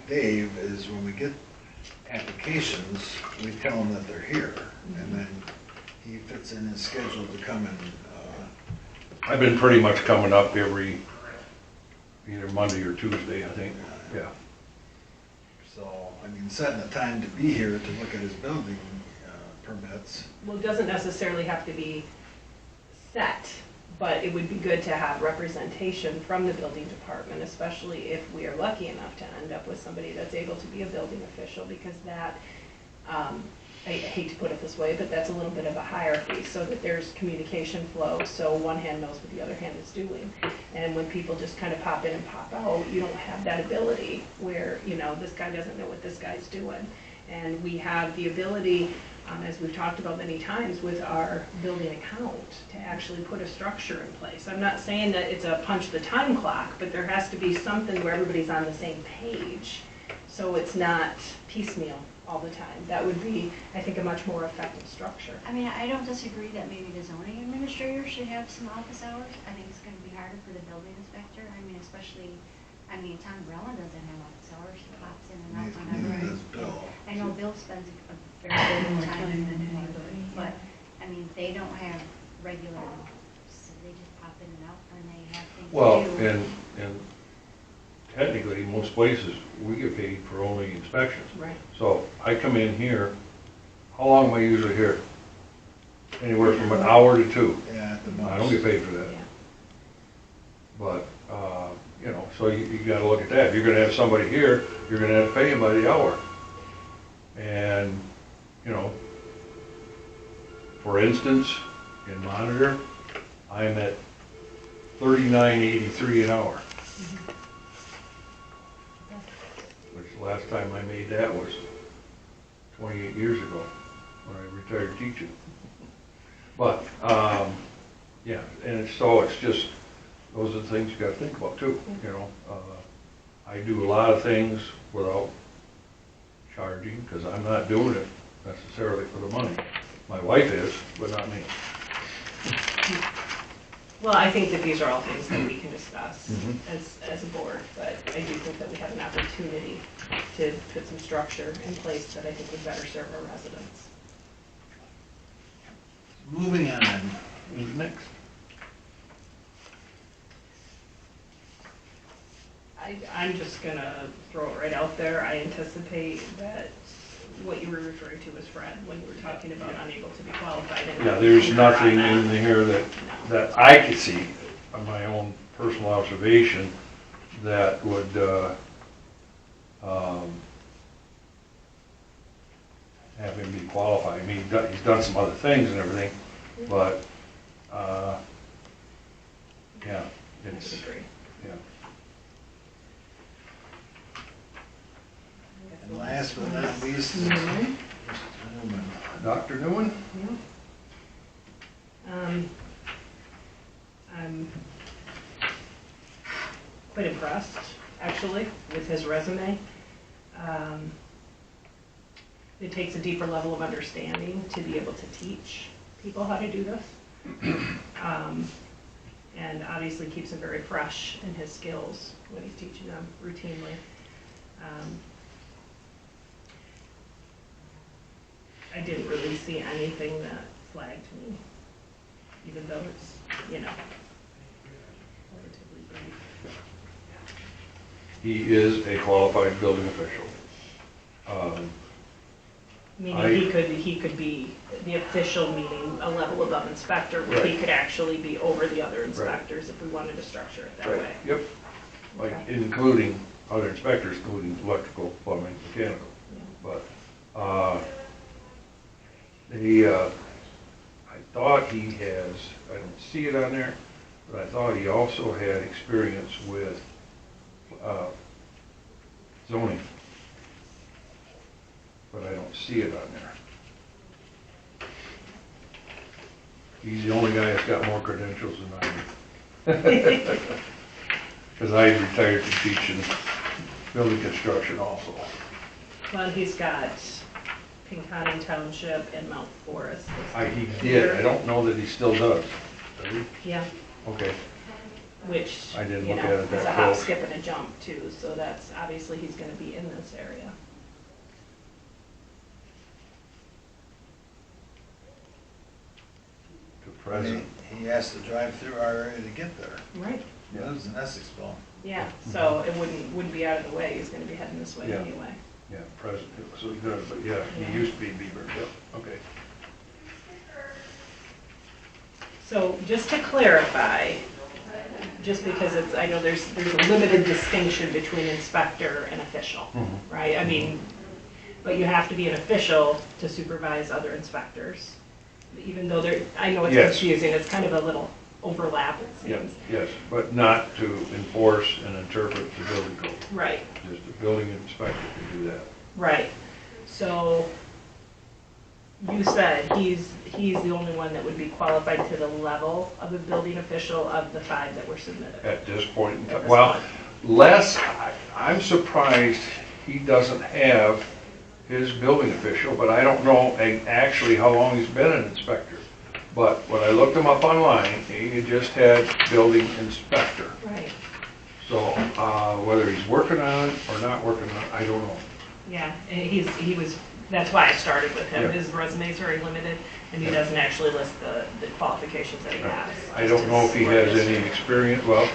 Dave is when we get applications, we tell him that they're here, and then he fits in his schedule to come and, I've been pretty much coming up every, either Monday or Tuesday, I think, yeah. so, I mean, setting a time to be here to look at his building permits. Well, it doesn't necessarily have to be set, but it would be good to have representation from the building department, especially if we are lucky enough to end up with somebody that's able to be a building official, because that, I hate to put it this way, but that's a little bit of a hierarchy, so that there's communication flow, so one hand knows what the other hand is doing. And when people just kind of pop in and pop out, you don't have that ability where, you know, this guy doesn't know what this guy's doing. And we have the ability, as we've talked about many times with our building account, to actually put a structure in place. I'm not saying that it's a punch the time clock, but there has to be something where everybody's on the same page, so it's not piecemeal all the time. That would be, I think, a much more effective structure. I mean, I don't disagree that maybe the zoning administrator should have some office hours. I think it's going to be harder for the building inspector. I mean, especially, I mean, Tom Brella doesn't have office hours. He pops in and out whenever. Neither does Bill. I know Bill spends a very good time in the morning, but, I mean, they don't have regular, so they just pop in and out when they have things to do. Well, and technically, most places, we get paid for only inspections. Right. So I come in here, how long am I usually here? Anywhere from an hour to 2. Yeah, at the most. I don't get paid for that. Yeah. But, you know, so you gotta look at that. If you're gonna have somebody here, you're gonna have to pay them by the hour. And, you know, for instance, in Monitor, I'm at $39.83 an hour. Which the last time I made that was 28 years ago, when I retired teaching. But, yeah, and so it's just, those are the things you gotta think about too, you know. I do a lot of things without charging, because I'm not doing it necessarily for the money. My wife is, but not me. Well, I think that these are all things that we can discuss Mhm. as a board, but I do think that we have an opportunity to put some structure in place that I think would better serve our residents. Moving on. Who's next? I'm just gonna throw it right out there. I anticipate that what you were referring to was Fred, when you were talking about unable to be qualified. Yeah, there's nothing in here that I could see, on my own personal observation, that would, have him be qualified. I mean, he's done some other things and everything, but, yeah, I it's, would agree. yeah. And last but not least, Mhm. Mr. Newman. Dr. Newman? I'm quite impressed, actually, with his resume. It takes a deeper level of understanding to be able to teach people how to do this. And obviously keeps him very fresh in his skills when he's teaching them routinely. I didn't really see anything that flagged me, even though it's, you know, relatively brief. He is a qualified building official. Meaning he could be the official, meaning a level above inspector, where he Right. could actually be over the other inspectors if we wanted to structure it that way. Yep, like Okay. including other inspectors, including electrical, plumbing, mechanical. Yeah. But, I thought he has, I don't see it on there, but I thought he also had experience with, zoning. But I don't see it on there. He's the only guy that's got more credentials than I do. Because I retired from teaching building construction also. Well, he's got Pinconning Township and Mount Forest. He did, I don't know that he still does. Does he? Yeah. Okay. which, I didn't you look know, at it that is a hop, close. skip, and a jump too, so that's, obviously, he's gonna be in this area. To present. He has to drive through our area to get there. Right. He lives in Essexville. Yeah, so it wouldn't be out of the way, he's gonna be heading this way Yeah. anyway. Yeah, present, so he does, but yeah, Yeah. he used to be Beaver, yep, okay. So just to clarify, just because it's, I know there's a limited distinction between inspector and official, Mhm. right? I mean, but you have to be an official to supervise other inspectors. Even though there, I know it's Yes. confusing, it's kind of a little overlap, it Yep, seems. yes, but not to enforce and interpret the building code. Right, Just the building inspector can do that. right. So you said he's the only one that would be qualified to the level of the building official of the 5 that were submitted. At this point in At time. this Well, point. Les, I'm surprised he doesn't have his building official, but I don't know actually how long he's been an inspector. But when I looked him up online, he just had building inspector. Right, So, whether he's working on it or not working on it, I don't know. yeah, and he was, that's why I started with him. Yeah. His resume is very limited, and he doesn't actually list the qualifications that he has. I don't know if he has any experience, well,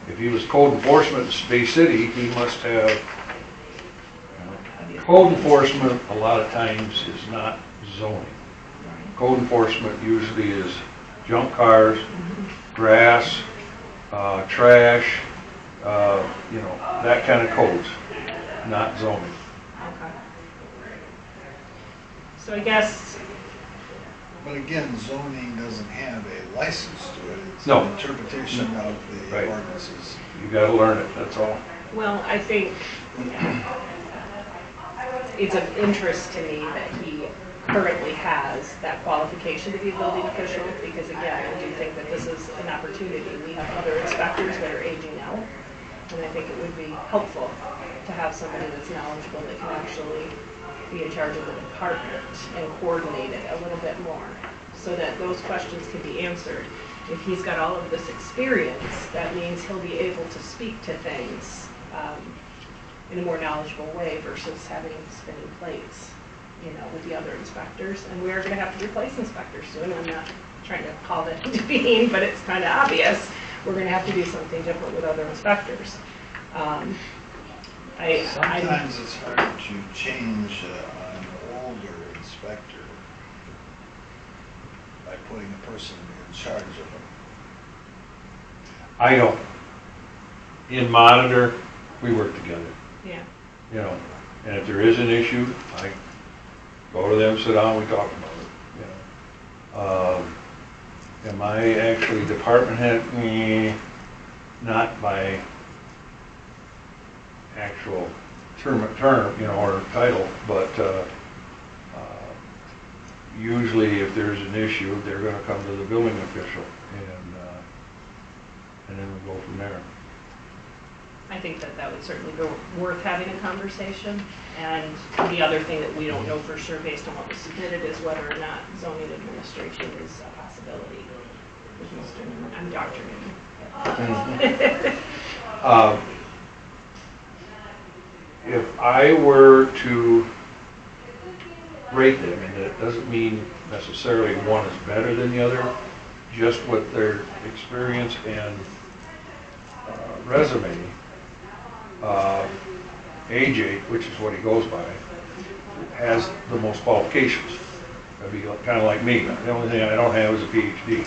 if he was code enforcement in Bay City, he must have, code enforcement a lot of times is not zoning. Code enforcement usually is junk cars, grass, trash, you know, that kind of codes, not zoning. Okay. So I guess, But again, zoning doesn't have a license to it. It's No. an interpretation of the Right. ordinances. You gotta learn it, that's all. well, I think it's of interest to me that he currently has that qualification to be a building official, because again, I do think that this is an opportunity. We have other inspectors that are aging out, and I think it would be helpful to have somebody that's knowledgeable that can actually be in charge of the department and coordinate it a little bit more, so that those questions can be answered. If he's got all of this experience, that means he'll be able to speak to things in a more knowledgeable way versus having spinning plates, you know, with the other inspectors. And we are going to have to replace inspectors soon. I'm not trying to call that into being, but it's kind of obvious. We're going to have to do something different with other inspectors. Sometimes it's hard to change an older inspector by putting a person in charge of them. I don't. In Monitor, we work together, Yeah, you know, and if there is an issue, I go to them, sit down, we talk about it, you know. Am I actually department head? Not by actual term, you know, or title, but usually if there's an issue, they're gonna come to the building official, and then we go from there. I think that that would certainly be worth having a conversation. And the other thing that we don't know for sure based on what was submitted is whether or not zoning administration is a possibility. With Mr. Newman. I'm Dr. Newman. If I were to rate them, and it doesn't mean necessarily one is better than the other, just with their experience and resume, AJ, which is what he goes by, has the most qualifications. That'd be kind of like me. The only thing I don't have is a PhD.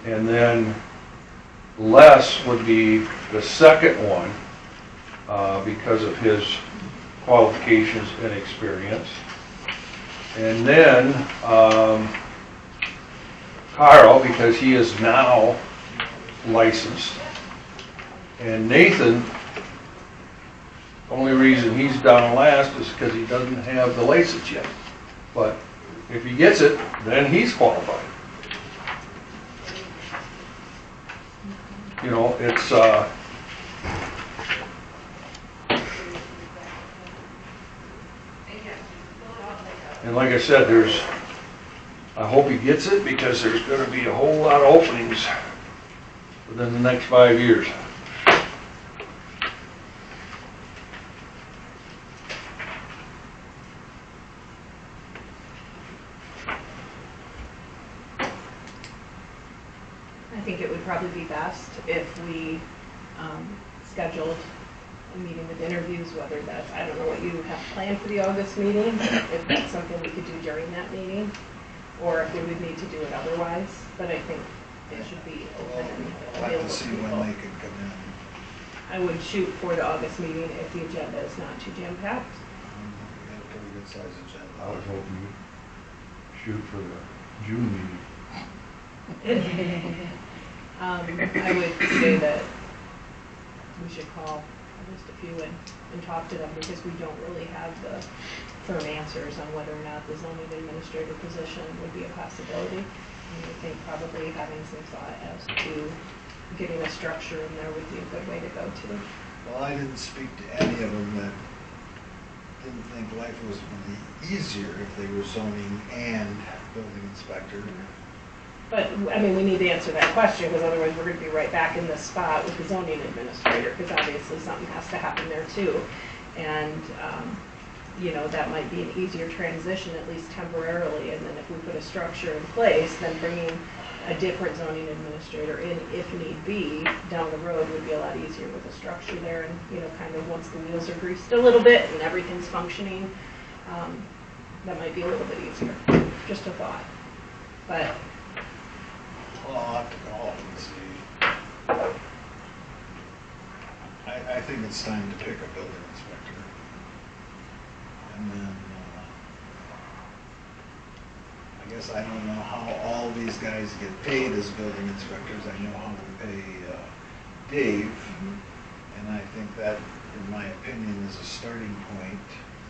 And then Les would be the second one because of his qualifications and experience. And then Carl, because he is now licensed. And Nathan, the only reason he's down last is because he doesn't have the license yet. But if he gets it, then he's qualified. You know, it's, and like I said, I hope he gets it because there's gonna be a whole lot of openings within the next 5 years. I think it would probably be best if we scheduled a meeting with interviews, whether that's, I don't know what you have planned for the August meeting, if that's something we could do during that meeting, or if we would need to do it otherwise, but I think it should be open and I'll have available to to see people. when they can come in. I would shoot for the August meeting if the agenda is not too jam-packed. We got a pretty good sized agenda. I was hoping you'd shoot for the June meeting. I would say that we should call at least a few and talk to them, because we don't really have the firm answers on whether or not the zoning administrator position would be a possibility. And I think probably having some thought as to getting a structure in there would be a good way to go to. Well, I didn't speak to any of them that didn't think life was really easier if they were zoning and building inspector. But, I mean, we need to answer that question, because otherwise we're going to be right back in this spot with the zoning administrator, because obviously something has to happen there too. And, you know, that might be an easier transition, at least temporarily, and then if we put a structure in place, then bringing a different zoning administrator in, if need be, down the road would be a lot easier with a structure there, and, you know, kind of once the wheels are greased a little bit and everything's functioning, that might be a little bit easier. Just a thought. But Well, I'll have to call and see. I think it's time to pick a building inspector. And then, I guess I don't know how all these guys get paid as building inspectors. I know how we pay Dave. And I think that, in my opinion, is a starting point,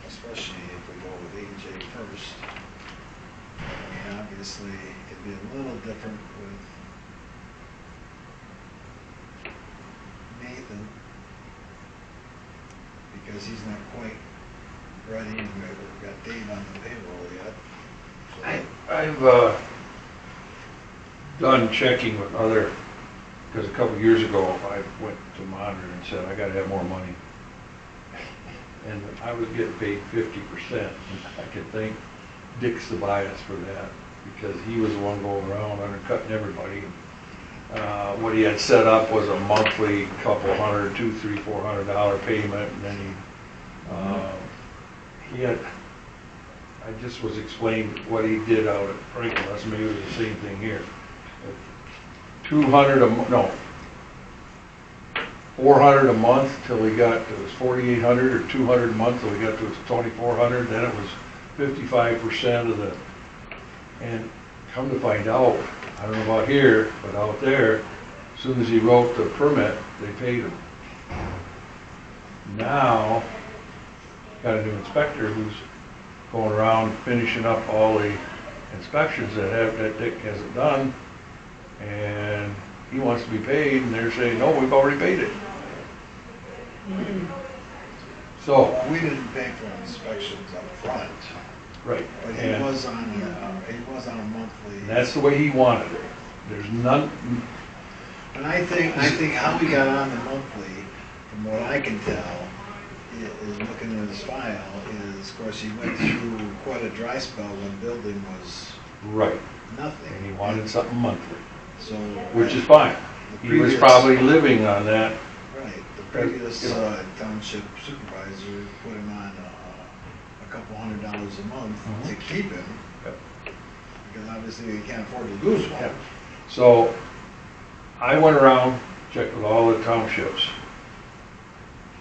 especially if we go with AJ first. I mean, obviously, it'd be a little different with Nathan, because he's not quite ready, and we've got Dave on the payroll yet. So I've done checking with other, because a couple of years ago, I went to Monitor and said, I gotta have more money. And I was getting paid 50%, and I could thank Dick Sabias for that, because he was the one going around undercutting everybody. What he had set up was a monthly couple hundred, $200, $300, $400 payment, and then he had, I just was explained what he did out at Franklin, that's maybe it was the same thing here. 200 a month, no, 400 a month till we got to, it was 4,800 or 200 a month till we got to 2,400, then it was 55% of the, and come to find out, I don't know about here, but out there, as soon as he wrote the permit, they paid him. Now, got a new inspector who's going around finishing up all the inspections that Dick hasn't done, and he wants to be paid, and they're saying, no, we've already paid it. So, we didn't pay for inspections up front, right, but he and was on a monthly. that's the way he wanted it. There's none, And I think how we got on the monthly, from what I can tell, is looking at his file, is, of course, he went through quite a dry spell when building was right, nothing. and he wanted something monthly, So. which is fine. the He was previous- probably living on that. Right, the previous township supervisor put him on a couple $100 a month to keep him, Yep. because obviously he can't afford to lose one. Yep. So I went around, checked with all the townships.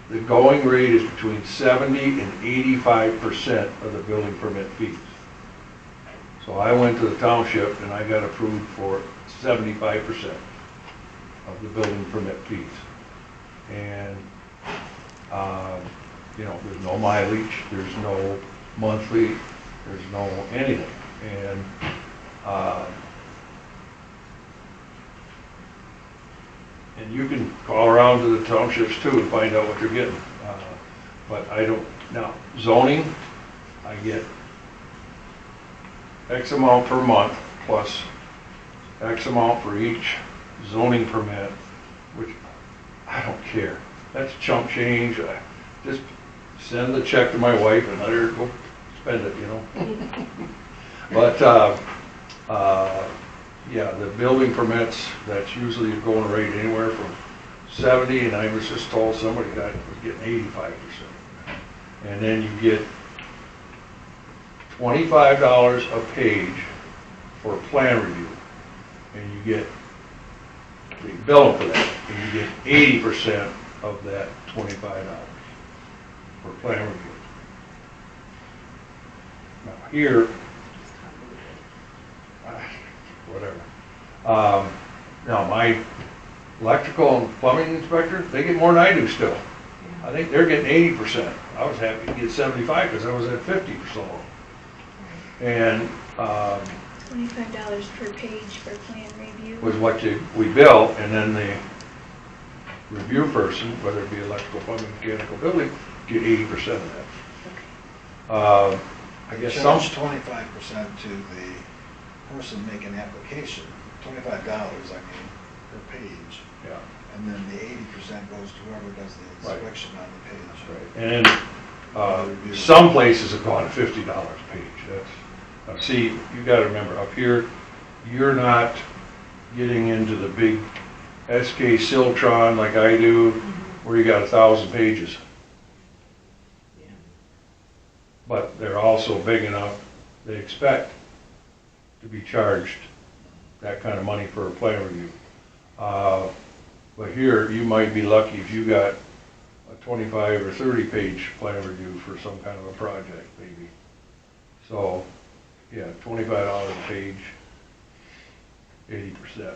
The going rate is between 70 and 85% of the building permit fees. So I went to the township and I got approved for 75% of the building permit fees. And, you know, there's no mileage, there's no monthly, there's no anything. And you can call around to the townships too and find out what they're getting. But I don't, now zoning, I get X amount per month plus X amount for each zoning permit which I don't care. That's chump change. I just send the check to my wife and let her go spend it, you know? But, yeah, the building permits, that's usually going to rate anywhere from 70, and I was just told somebody that was getting 85%. And then you get $25 a page for plan review, and you get, they bill them for that, and you get 80% of that $25 for plan review. Now here, whatever. Now my electrical and plumbing inspector, they get more than I do still. I think they're getting 80%. I was happy to get 75 because I was at 50 for so long. And $25 per page for plan review. was what we bill, and then the review person, whether it be electrical, plumbing, mechanical, building, get 80% of that. I guess some. Charge 25% to the person making application, $25, I mean, per page. Yeah. And then the 80% goes to whoever does the inspection on the page. Right. And some places have gone to $50 a page. That's, see, you got to remember, up here, you're not getting into the big SK Siltron like I do, where you got 1,000 pages. Yeah. But they're also big enough, they expect to be charged that kind of money for a plan review. But here, you might be lucky if you got a 25 or 30 page plan review for some kind of a project, maybe. So, yeah, $25 a page, 80%.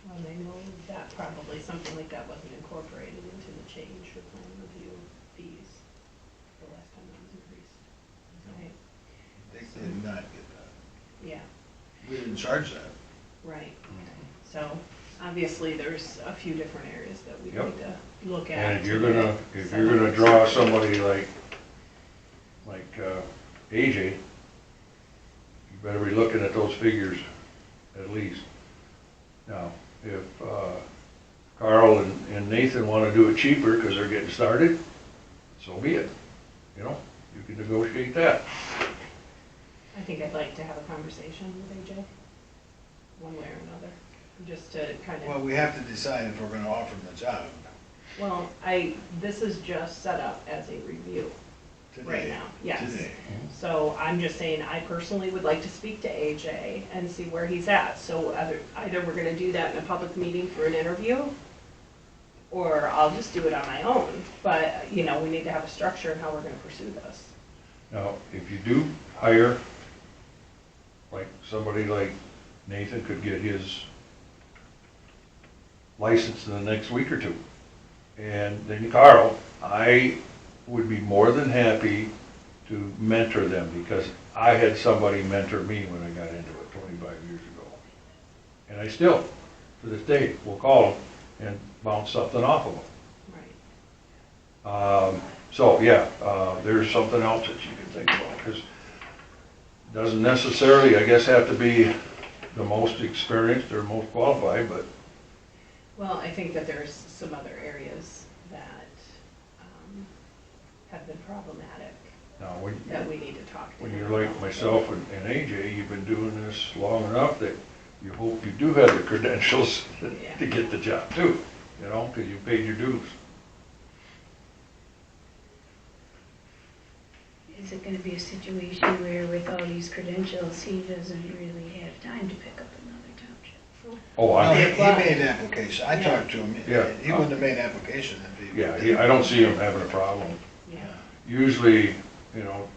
Well, they know that probably something like that wasn't incorporated into the change for plan review fees the last time that was increased. Right? They did not get that. Yeah, We didn't charge that. right. So obviously there's a few different areas that we Yep. need to look at. And if you're to gonna, get if some you're of gonna those draw structures. somebody like AJ, you better be looking at those figures at least. Now, if Carl and Nathan wanna do it cheaper because they're getting started, so be it. You know, you can negotiate that. I think I'd like to have a conversation with AJ, one way or another, just to kind of. Well, we have to decide if we're gonna offer them the job Well, this is just set up as a review today. right now, yes. Today. So I'm just saying, I personally would like to speak to AJ and see where he's at. So either we're gonna do that in a public meeting for an interview, or I'll just do it on my own. But, you know, we need to have a structure in how we're gonna pursue this. Now, if you do hire, like somebody like Nathan could get his license in the next week or two. And then Carl, I would be more than happy to mentor them, because I had somebody mentor me when I got into it 25 years ago. And I still, to this day, will call them and bounce something off of them. Right. So, yeah, there's something else that you can think about, because it doesn't necessarily, I guess, have to be the most experienced or most qualified, but Well, I think that there's some other areas that have been problematic now that we need to talk to when him you're like about. myself and AJ, you've been doing this long enough that you hope you do have the credentials Yeah. to get the job too, you know, because you paid your dues. Is it gonna be a situation where with all these credentials, he doesn't really have time to pick up another township? Oh, No, I, he made an application. I Yeah. talked to him. Yeah. He wouldn't have made an application if he. yeah, I don't see him having a problem. Yeah. Usually, you know,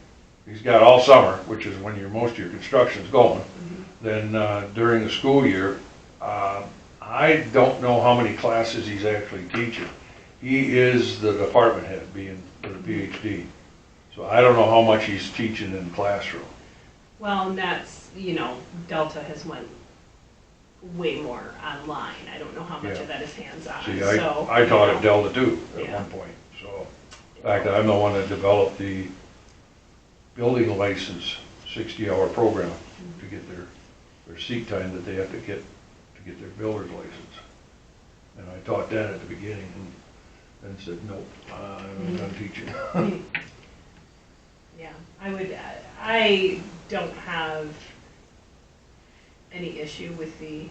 he's got all summer, which is when most of your construction's going. Then during the school year, I don't know how many classes he's actually teaching. He is the department head, being for the PhD. So I don't know how much he's teaching in the classroom. Well, and that's, you know, Delta has went way more online. I don't know how much Yeah. of that is hands-on. See, So, I taught you at know, Delta too at Yeah. one point. So, in fact, I'm the one that developed the building license 60-hour program. to get their seat time that they have to get their builder's license. And I taught that at the beginning and said, nope, I'm done teaching. Yeah, I don't have any issue with the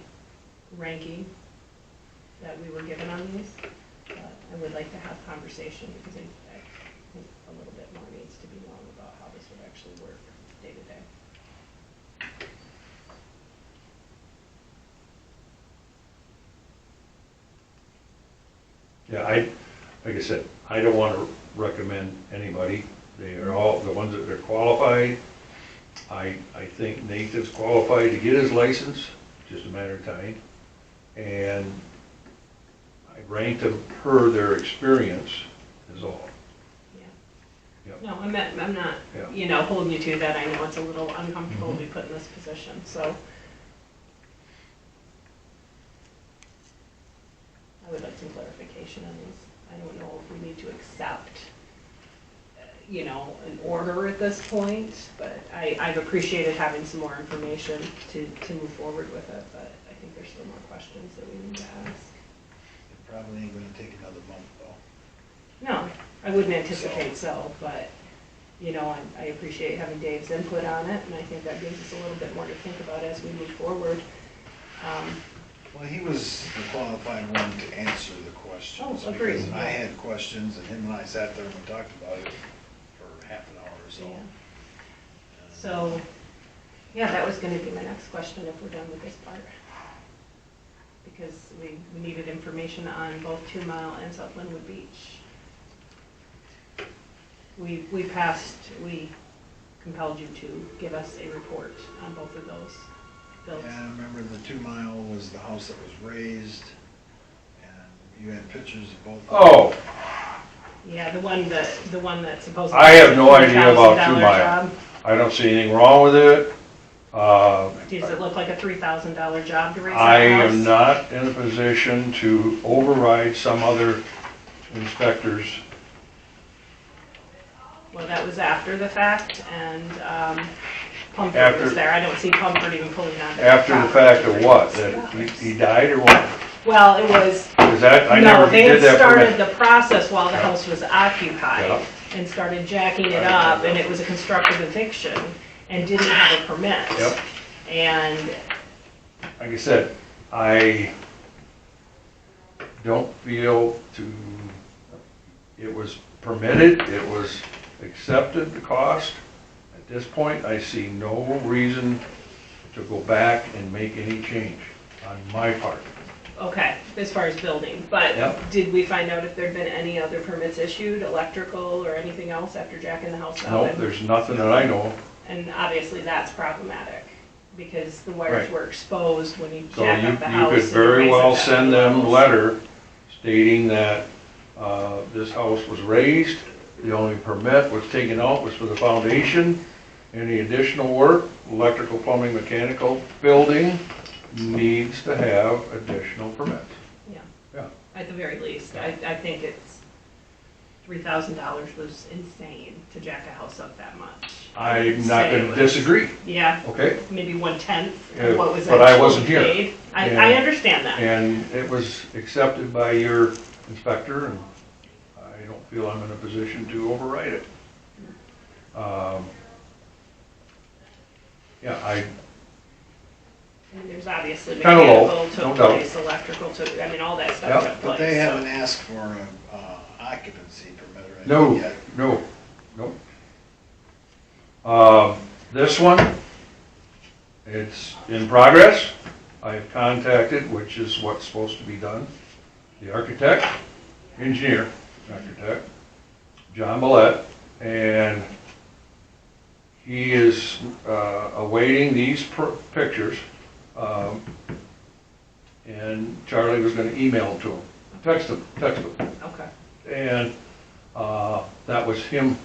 ranking that we were given on these. But I would like to have conversation because I think a little bit more needs to be known about how this would actually work day to day. Yeah, like I said, I don't want to recommend anybody. They are all, the ones that are qualified. I think Nathan's qualified to get his license, just a matter of time. And I ranked them per their experience is all. Yeah. Yep. No, I'm not, Yeah. you know, holding you to that. I know it's a little uncomfortable to be put in this position, so. I would like some clarification on these. I don't know if we need to accept, you know, an order at this point, but I've appreciated having some more information to move forward with it, but I think there's still more questions that we need to ask. It probably ain't gonna take another month though. No, I wouldn't anticipate so, but, you know, I appreciate having Dave's input on it, and I think that gives us a little bit more to think about as we move forward. Well, he was the qualified one to answer the questions. Oh, agreed. Because I had questions, and him and I sat there and we talked about it for half an hour or so. Yeah. So, yeah, that was gonna be my next question if we're done with this part. Because we needed information on both 2 Mile and South Linwood Beach. We compelled you to give us a report on both of those builds. And I remember the 2 Mile was the house that was raised, and you had pictures of both. Oh, Yeah, the one that supposedly. I have no idea about $3,000 2 Mile. job. I don't see anything wrong with it. Does it look like a $3,000 job to raise I that house? am not in a position to override some other inspectors. Well, that was after the fact, and Pumford After- was there. I don't see Pumford even pulling on. After the fact of what? That he died or what? Well, it was, Is that, I no, never they did had that started permit. the process while the house was occupied Yeah. and started jacking it up, and it was a constructive eviction and didn't have a permit. Yep. And, Like I said, I don't feel it was permitted, it was accepted, the cost. At this point, I see no reason to go back and make any change on my part. okay, as far as building, but Yep. did we find out if there'd been any other permits issued, electrical or anything else after jacking the house up? Nope, there's nothing that I know of. And obviously that's problematic, because the wires Right. were exposed when you So jack you up the house. could and very raise it well back send to them a levels. letter stating that this house was raised, the only permit was taken out was for the foundation. Any additional work, electrical, plumbing, mechanical, building, needs to have additional permits. Yeah, Yeah. at the very least. I think it's, $3,000 was insane to jack a house up that much. I'm not Say it gonna was- disagree, Yeah, okay? maybe 1/10 Yeah, of what was but I actually wasn't here. paid. I And- understand that. And it was accepted by your inspector, and I don't feel I'm in a position to override it. Yeah, I mean, there's obviously Kinda low, mechanical no took doubt. place, electrical took, I mean, all that stuff Yep. took place. But they so- haven't asked for an occupancy permit or no, anything yet. no. This one, it's in progress. I have contacted, which is what's supposed to be done, the architect, engineer, architect, John Bldg, and he is awaiting these pictures. And Charlie was gonna email them to him, text him. Okay, And that was him,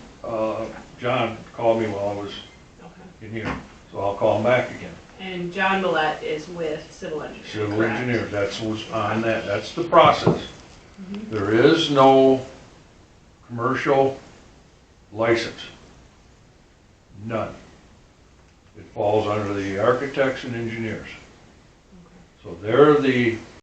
John called me while I was okay. in here, so I'll call him back again. And John Millette is with civil engineer, Civil correct? engineer, that's what's on that, that's the process. Mhm. There is no commercial license. None. It falls under the architects and engineers. So they're the